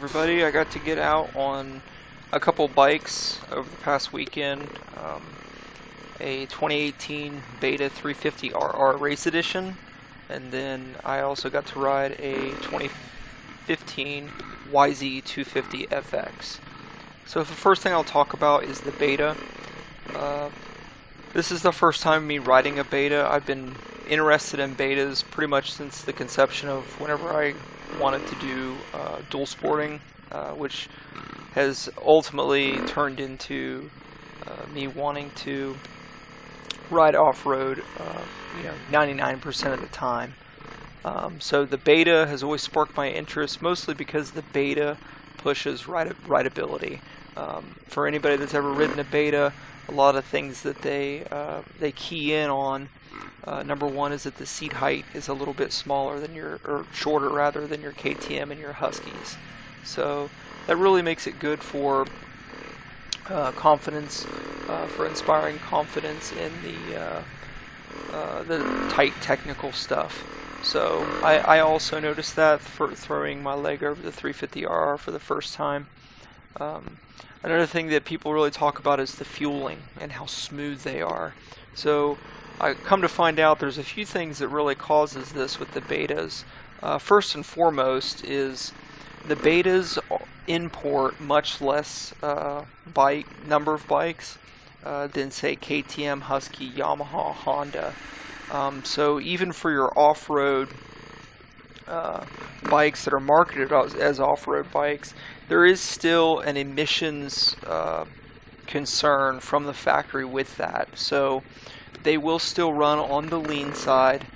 everybody. I got to get out on a couple bikes over the past weekend. A 2018 Beta 350RR Race Edition, and then I also got to ride a 2015 YZ250FX. So the first thing I'll talk about is the Beta. This is the first time me riding a Beta. I've been interested in Betas pretty much since the conception of whenever I wanted to do dual sporting, which has ultimately turned into me wanting to ride off-road 99% of the time. So the Beta has always sparked my interest, mostly because the Beta pushes rideability. For anybody that's ever ridden a Beta, a lot of things that they key in on. Number one is that the seat height is a little bit smaller than or shorter rather than your KTM and your Huskies. So that really makes it good for confidence, for inspiring confidence in the tight technical stuff. So I also noticed that for throwing my leg over the 350RR for the first time. Another thing that people really talk about is the fueling and how smooth they are. So I come to find out there's a few things that really causes this with the Betas. First and foremost is the Betas import much less number of bikes than say KTM, Husky, Yamaha, Honda. So even for your off-road bikes that are marketed as off-road bikes, there is still an emissions concern from the factory with that. So they will still run on the lean side.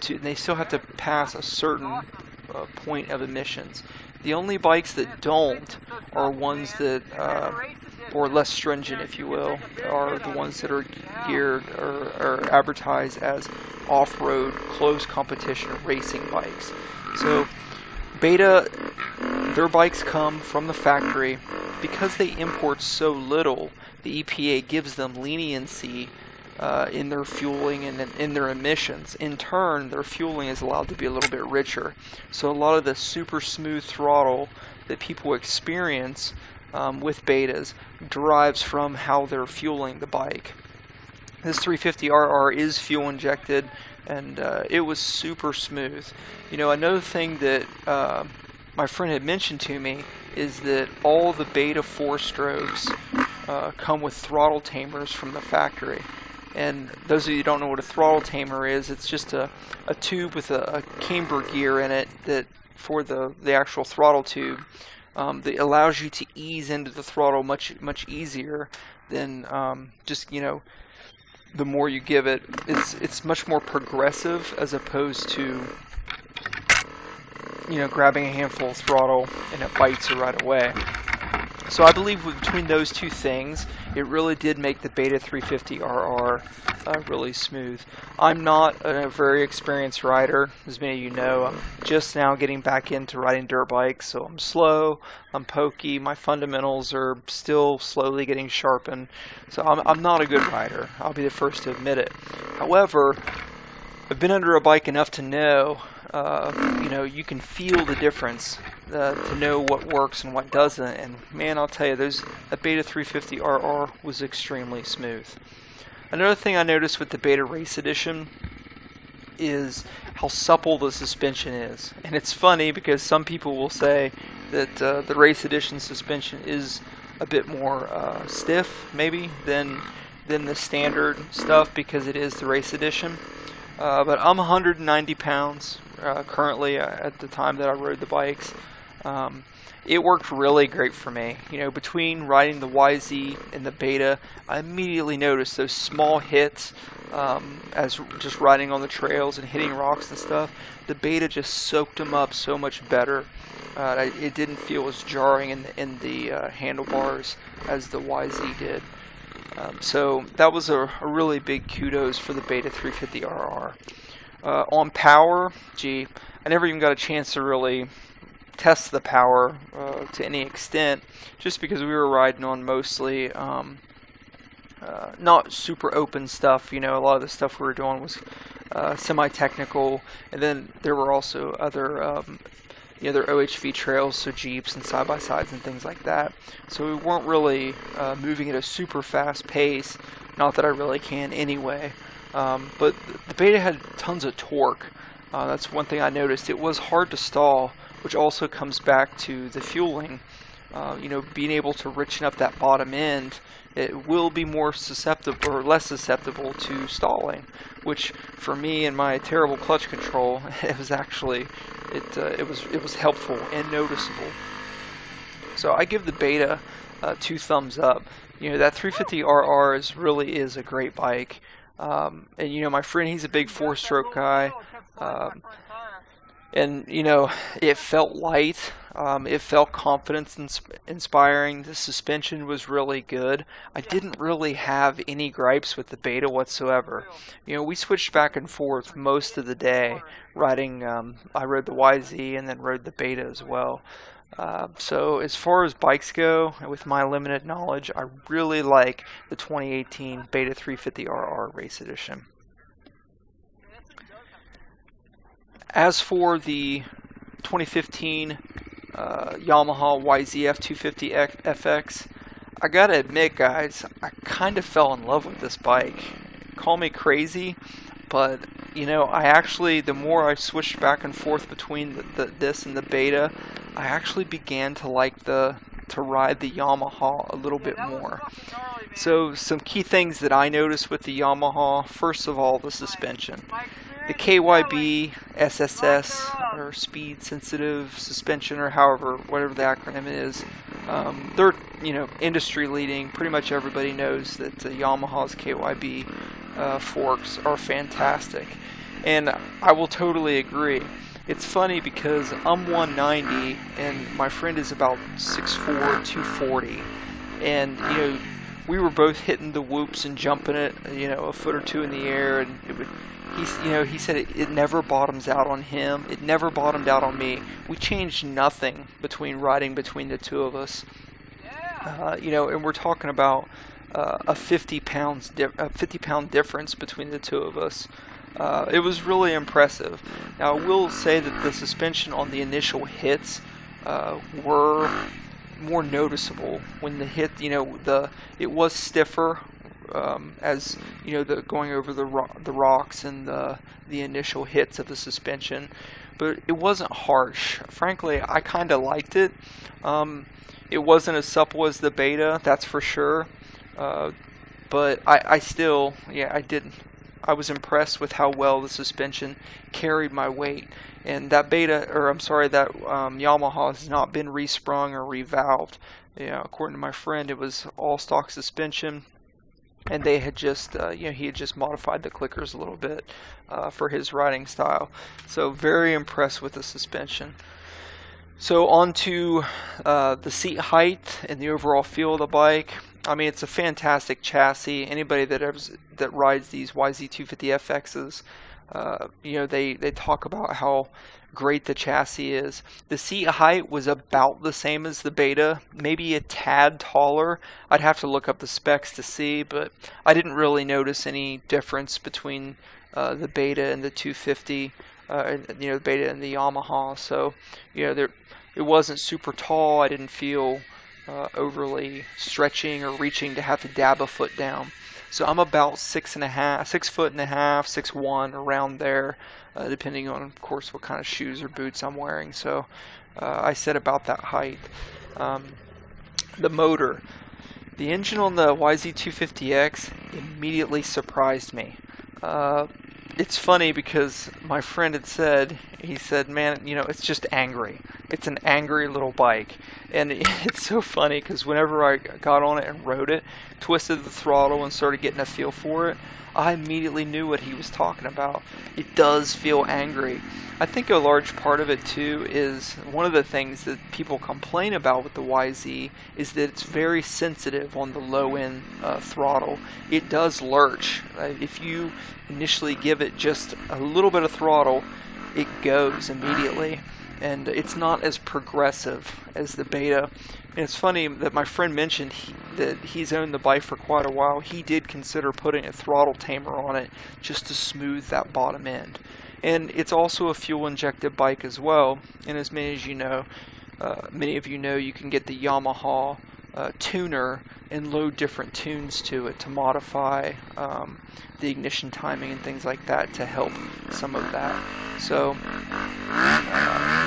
They still have to pass a certain point of emissions. The only bikes that don't are ones that, or less stringent if you will, are the ones that are geared or advertised as off-road close competition racing bikes. So Beta, their bikes come from the factory. Because they import so little, the EPA gives them leniency in their fueling and in their emissions. In turn, their fueling is allowed to be a little bit richer. So a lot of the super smooth throttle that people experience with Betas derives from how they're fueling the bike. This 350RR is fuel injected, and it was super smooth. You know, another thing that my friend had mentioned to me is that all the Beta 4-strokes come with throttle tamers from the factory. And those of you who don't know what a throttle tamer is, it's just a tube with a camber gear in it that for the actual throttle tube that allows you to ease into the throttle much easier than just, you know, the more you give it. It's much more progressive as opposed to, you know, grabbing a handful of throttle and it bites you right away. So I believe between those two things, it really did make the Beta 350RR really smooth. I'm not a very experienced rider, as many of you know. I'm just now getting back into riding dirt bikes, so I'm slow, I'm pokey, my fundamentals are still slowly getting sharpened. So I'm not a good rider, I'll be the first to admit it. However, I've been under a bike enough to know, you know, you can feel the difference to know what works and what doesn't. And man, I'll tell you, that Beta 350RR was extremely smooth. Another thing I noticed with the Beta Race Edition is how supple the suspension is. And it's funny because some people will say that the Race Edition suspension is a bit more stiff, maybe, than the standard stuff because it is the Race Edition. But I'm 190 pounds currently at the time that I rode the bikes. It worked really great for me. You know, between riding the YZ and the Beta, I immediately noticed those small hits as just riding on the trails and hitting rocks and stuff. The Beta just soaked them up so much better. It didn't feel as jarring in the handlebars as the YZ did. So that was a really big kudos for the Beta 350RR. On power, gee, I never even got a chance to really test the power to any extent, just because we were riding on mostly not super open stuff. You know, a lot of the stuff we were doing was semi-technical, and then there were also other they're OHV trails, so Jeeps and side-by-sides and things like that. So we weren't really moving at a super fast pace, not that I really can anyway. But the Beta had tons of torque. That's one thing I noticed. It was hard to stall, which also comes back to the fueling. Being able to richen up that bottom end, it will be more susceptible or less susceptible to stalling, which for me and my terrible clutch control, it was actually it was helpful and noticeable. So I give the Beta 2 thumbs up. That 350RR really is a great bike. And my friend, he's a big 4-stroke guy. And it felt light. It felt confidence inspiring. The suspension was really good. I didn't really have any gripes with the Beta whatsoever. We switched back and forth most of the day riding. I rode the YZ and then rode the Beta as well. So as far as bikes go, with my limited knowledge, I really like the 2018 Beta 350RR Race Edition. As for the 2015 Yamaha YZ250FX, I gotta admit, guys, I kind of fell in love with this bike. Call me crazy, but I actually, the more I switched back and forth between this and the Beta, I actually began to like to ride the Yamaha a little bit more. So some key things that I noticed with the Yamaha: first of all, the suspension. The KYB SSS, or speed sensitive suspension, or whatever the acronym is, they're industry leading. Pretty much everybody knows that Yamaha's KYB forks are fantastic, and I will totally agree. It's funny because I'm 190 and my friend is about 6'4", 240, and we were both hitting the whoops and jumping it, a foot or two in the air, and it would. He said it never bottoms out on him. It never bottomed out on me. We changed nothing riding between the two of us. And we're talking about a 50-pound difference between the two of us. It was really impressive. Now, I will say that the suspension on the initial hits were more noticeable. When the hit, it was stiffer. As the going over the rocks and the initial hits of the suspension, but it wasn't harsh. Frankly, I kind of liked it. It wasn't as supple as the Beta, that's for sure. But I still, I was impressed with how well the suspension carried my weight. And that Yamaha has not been resprung or revalved. According to my friend, it was all stock suspension. And they had just, he had just modified the clickers a little bit for his riding style. So very impressed with the suspension. So on to the seat height and the overall feel of the bike. I mean, it's a fantastic chassis. Anybody that rides these YZ250FXs, they talk about how great the chassis is. The seat height was about the same as the Beta, maybe a tad taller. I'd have to look up the specs to see, but I didn't really notice any difference between the Beta and the 250, the Beta and the Yamaha. So, it wasn't super tall. I didn't feel overly stretching or reaching to have to dab a foot down. So I'm about 6'1", 6'1", around there, depending on, of course, what kind of shoes or boots I'm wearing. So I said about that height. The motor. The engine on the YZ250X immediately surprised me. It's funny because my friend had said, man, it's just angry. It's an angry little bike. And it's so funny because whenever I got on it and rode it, twisted the throttle and started getting a feel for it, I immediately knew what he was talking about. It does feel angry. I think a large part of it too is one of the things that people complain about with the YZ is that it's very sensitive on the low end throttle. It does lurch. If you initially give it just a little bit of throttle, it goes immediately, and it's not as progressive as the Beta. And it's funny that my friend mentioned that he's owned the bike for quite a while. He did consider putting a throttle tamer on it just to smooth that bottom end. And it's also a fuel injected bike as well. And as many of you know, you can get the Yamaha tuner and load different tunes to it to modify the ignition timing and things like that to help some of that. So,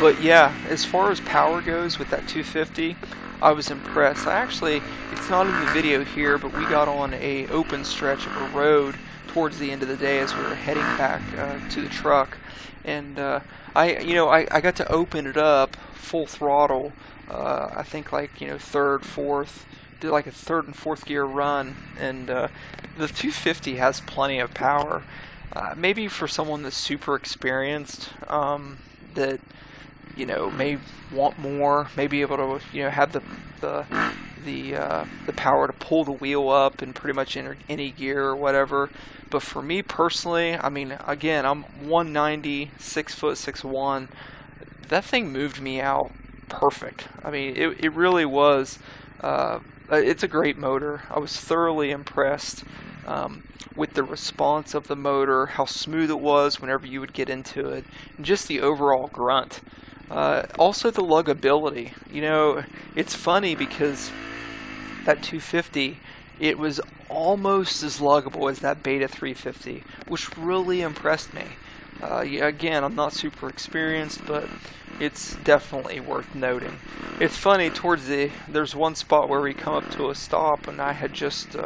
but yeah, as far as power goes with that 250, I was impressed. It's not in the video here, but we got on a open stretch of a road towards the end of the day as we were heading back to the truck, and I got to open it up full throttle. I think third, fourth, did like a third and fourth gear run, and the 250 has plenty of power. Maybe for someone that's super experienced, that may want more, may be able to have the power to pull the wheel up in pretty much any gear or whatever. But for me personally, I mean, again, I'm 190, 6'6'1". That thing moved me out perfect. I mean, it really was. It's a great motor. I was thoroughly impressed with the response of the motor, how smooth it was whenever you would get into it, and just the overall grunt. Also the luggability. It's funny because that 250, it was almost as luggable as that Beta 350, which really impressed me. Again, I'm not super experienced, but it's definitely worth noting. It's funny, there's one spot where we come up to a stop, and I had just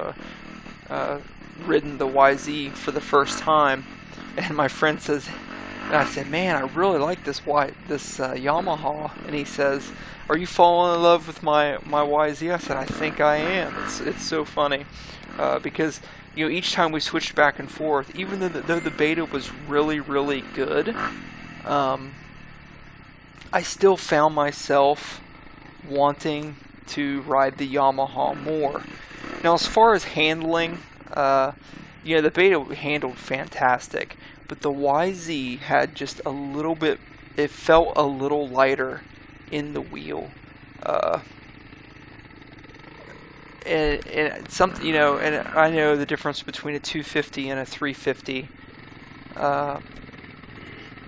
ridden the YZ for the first time, and my friend says, and I said, man, I really like this Yamaha. And he says, are you falling in love with my YZ? I said, I think I am. It's so funny because each time we switched back and forth, even though the Beta was really, really good, I still found myself wanting to ride the Yamaha more. Now, as far as handling, the Beta handled fantastic. But the YZ had just a little bit, it felt a little lighter in the wheel. And something, and I know the difference between a 250 and a 350.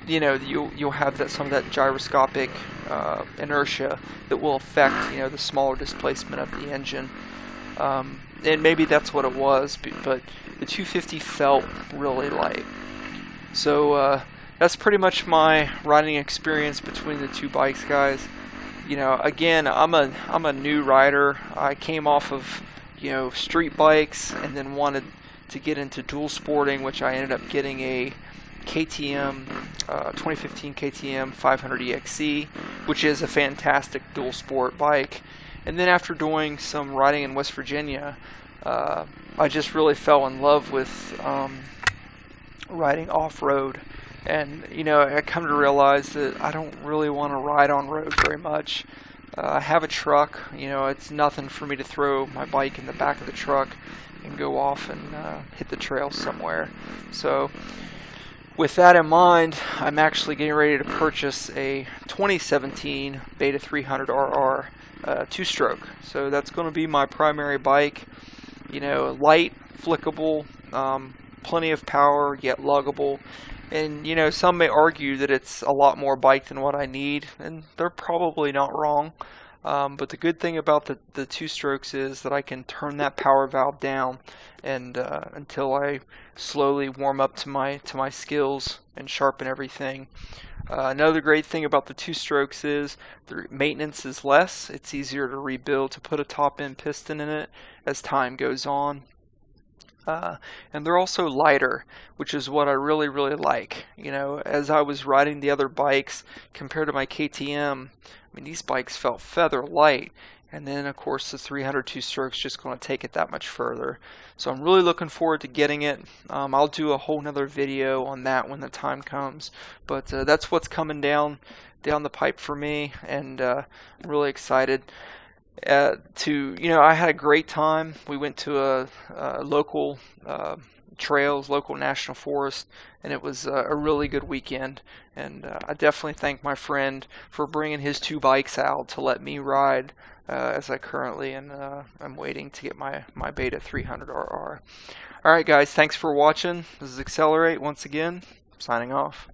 You'll have some of that gyroscopic inertia that will affect, the smaller displacement of the engine. And maybe that's what it was, but the 250 felt really light. So that's pretty much my riding experience between the two bikes, guys. Again, I'm a new rider. I came off of street bikes and then wanted to get into dual sporting, which I ended up getting a KTM 2015 KTM 500 EXC, which is a fantastic dual sport bike. And then after doing some riding in West Virginia, I just really fell in love with riding off-road. And I come to realize that I don't really want to ride on road very much. I have a truck. It's nothing for me to throw my bike in the back of the truck and go off and hit the trail somewhere. So with that in mind, I'm actually getting ready to purchase a 2017 Beta 300RR two-stroke. So that's going to be my primary bike. Light, flickable, plenty of power, yet luggable. And some may argue that it's a lot more bike than what I need, and they're probably not wrong. But the good thing about the two strokes is that I can turn that power valve down and until I slowly warm up to my skills and sharpen everything. Another great thing about the two strokes is the maintenance is less. It's easier to rebuild, to put a top end piston in it as time goes on. And they're also lighter, which is what I really, really like. As I was riding the other bikes compared to my KTM, I mean, these bikes felt feather light. And then, of course, the 300 two-stroke's just going to take it that much further. So I'm really looking forward to getting it. I'll do a whole nother video on that when the time comes. But that's what's coming down the pipe for me, and I'm really excited. I had a great time. We went to a local trails, local national forest, and it was a really good weekend. And I definitely thank my friend for bringing his two bikes out to let me ride as I currently I'm waiting to get my Beta 300RR. Alright guys, thanks for watching. This is Accelerate once again. signing off.